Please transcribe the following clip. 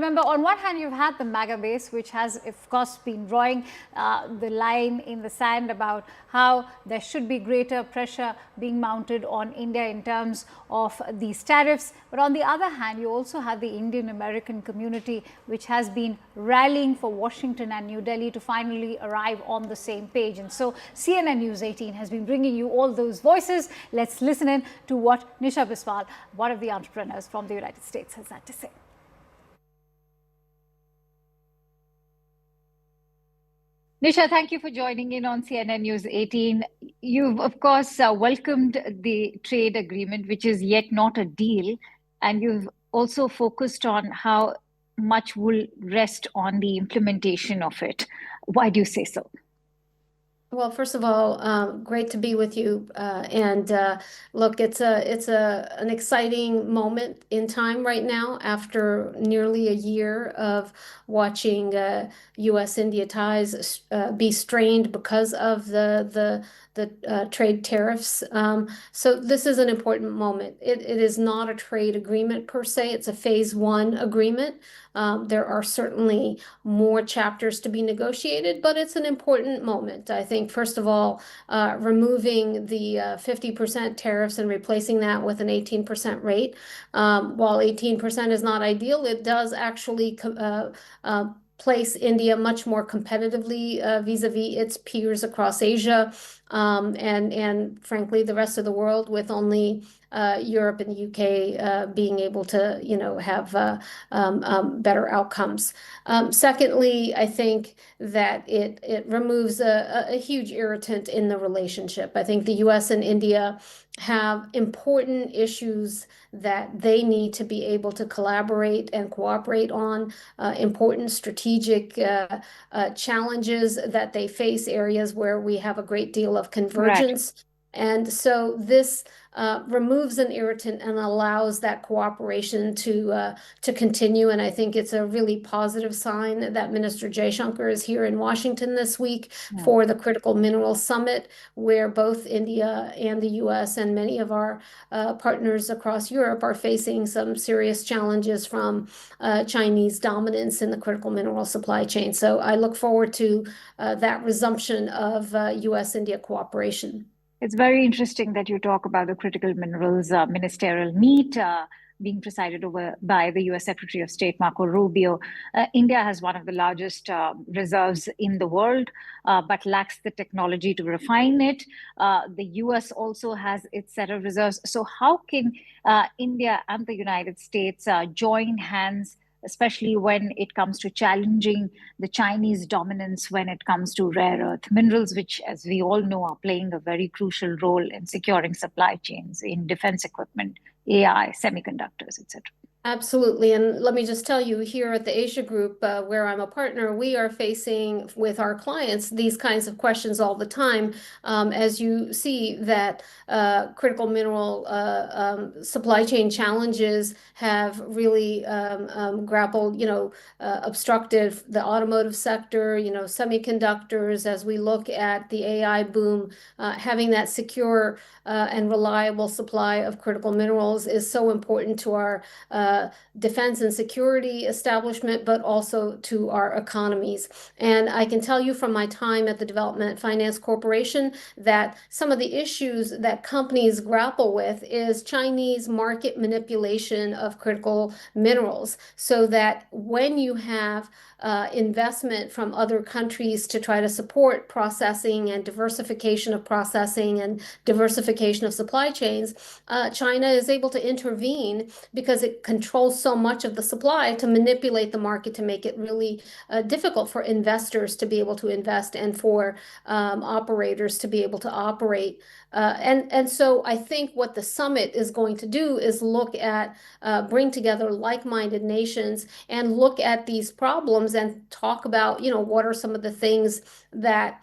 remember, on one hand, you've had the MAGA base, which has, of course, been drawing the line in the sand about how there should be greater pressure being mounted on India in terms of these tariffs. But on the other hand, you also have the Indian American community, which has been rallying for Washington and New Delhi to finally arrive on the same page. And so CNN News 18 has been bringing you all those voices. Let's listen in to what Nisha Biswal, one of the entrepreneurs from the United States, has had to say. Nisha, thank you for joining in on CNN News 18. You've, of course, welcomed the trade agreement, which is yet not a deal. And you've also focused on how much will rest on the implementation of it. Why do you say so? Well, first of all, great to be with you. Look, it's an exciting moment in time right now after nearly a year of watching U.S.-India ties be strained because of the trade tariffs. So this is an important moment. It is not a trade agreement per se. It's a phase one agreement. There are certainly more chapters to be negotiated, but it's an important moment. I think, first of all, removing the 50% tariffs and replacing that with an 18% rate. While 18% is not ideal, it does actually place India much more competitively vis-a-vis its peers across Asia and frankly the rest of the world, with only Europe and the UK being able to have better outcomes. Secondly, I think that it removes a huge irritant in the relationship. I think the US and India have important issues that they need to be able to collaborate and cooperate on, important strategic challenges that they face, areas where we have a great deal of convergence. Right. And so this removes an irritant and allows that cooperation to continue. And I think it's a really positive sign that Minister Jaishankar is here in Washington this week for the Critical Minerals Summit, where both India and the US and many of our partners across Europe are facing some serious challenges from Chinese dominance in the critical mineral supply chain. So I look forward to that resumption of US-India cooperation. It's very interesting that you talk about the critical minerals ministerial meet being presided over by the US Secretary of State, Marco Rubio. India has one of the largest reserves in the world, but lacks the technology to refine it. The US also has its set of reserves. So how can India and the United States join hands, especially when it comes to challenging the Chinese dominance when it comes to rare earth minerals, which, as we all know, are playing a very crucial role in securing supply chains in defense equipment, AI, semiconductors, etc.? Absolutely. And let me just tell you, here at the Asia Group, where I'm a partner, we are facing with our clients these kinds of questions all the time. As you see that critical mineral supply chain challenges have really grappled, obstructed the automotive sector, semiconductors. As we look at the AI boom, having that secure and reliable supply of critical minerals is so important to our defense and security establishment, but also to our economies. And I can tell you from my time at the Development Finance Corporation that some of the issues that companies grapple with is Chinese market manipulation of critical minerals, so that when you have investment from other countries to try to support processing and diversification of processing and diversification of supply chains, China is able to intervene because it controls so much of the supply to manipulate the market to make it really difficult for investors to be able to invest and for operators to be able to operate. And so I think what the summit is going to do is look at, bring together like-minded nations and look at these problems and talk about, what are some of the things that